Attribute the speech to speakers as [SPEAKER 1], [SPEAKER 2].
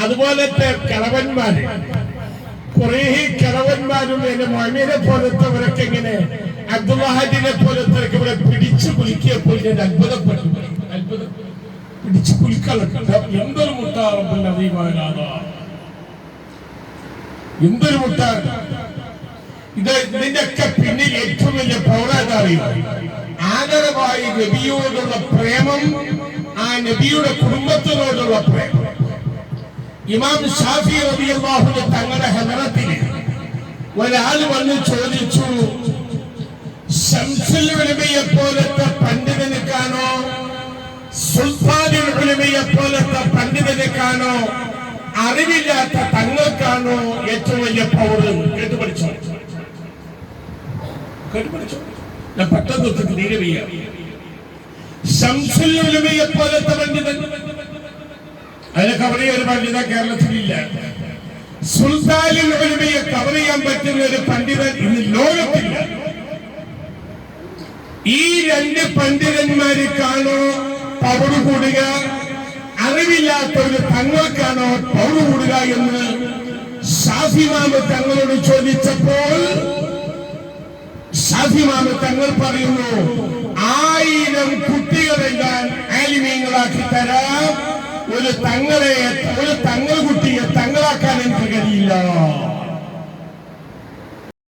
[SPEAKER 1] അതുപോലത്തെ കിളവന്മാര് കുറെ കിളവന്മാരും എന്റെ മൊയ്മീനെ പോലത്തവരൊക്കെ ഇങ്ങനെ അബ്ദുല്ലാഹിനെ പോലത്തെ ഇവിടെ പിടിച്ചു കുലിക്കിയപ്പോൾ ഞാൻ അത്ഭുതപ്പെട്ടു. പിടിച്ചു കുലിക്കളൊക്കെ എന്തൊരു മുട്ടാറുണ്ട് അതീമാനാഥ, എന്തൊരു മുട്ടാണ് ഇത്. ഇതിന്റെയൊക്കെ പിന്നിൽ ഏറ്റവും വലിയ പൗരാതാറിയും ആദരവായി നബിയോടുള്ള പ്രേമം, ആ നബിയുടെ കുടുംബത്തിനോടുള്ള പ്രേമം. ഇമാം ഷാഫി റളിയല്ലാഹു അൻഹു തങ്ങളുടെ ഹദറത്തിന് ഒരാൾ വന്ന് ചോദിച്ചു, ശംസുൽ ഉലമയെ പോലത്തെ പണ്ഡിതനെ കാണോ, സുൽത്താനുൽ ഉലമയെ പോലത്തെ പണ്ഡിതനെ കാണോ, അറിവില്ലാത്ത തങ്ങൾക്കാണോ ഏറ്റവും വലിയ പൗരം? കേട്ടു പഠിച്ചോ, കേട്ടു പഠിച്ചോ. ഞാൻ പെട്ടെന്ന് തീരെ വയ്യ. ശംസുൽ ഉലമയെ പോലത്തെ പണ്ഡിതൻ, അതിനെ കവർ ചെയ്യാൻ ഒരു പണ്ഡിതൻ കേരളത്തിലില്ല. സുൽത്താനുൽ ഉലമയെ കവർ ചെയ്യാൻ പറ്റുന്ന ഒരു പണ്ഡിതൻ ഇന്ന് ലോകത്തില്ല. ഈ രണ്ട് പണ്ഡിതന്മാർക്കാണോ പവറ് കൂടുക, അറിവില്ലാത്ത ഒരു തങ്ങൾക്കാണോ പവറ് കൂടുക എന്ന് ഷാഫി ഇമാം തങ്ങളോട് ചോദിച്ചപ്പോൾ ഷാഫി ഇമാം തങ്ങൾ പറയുന്നു, 1000 കുട്ടികളെ ഞാൻ ആലിമീങ്ങളാക്കി തരാം, ഒരു തങ്ങൾ കുട്ടിയെ തങ്ങളാക്കാൻ എനിക്ക് കഴിയില്ല.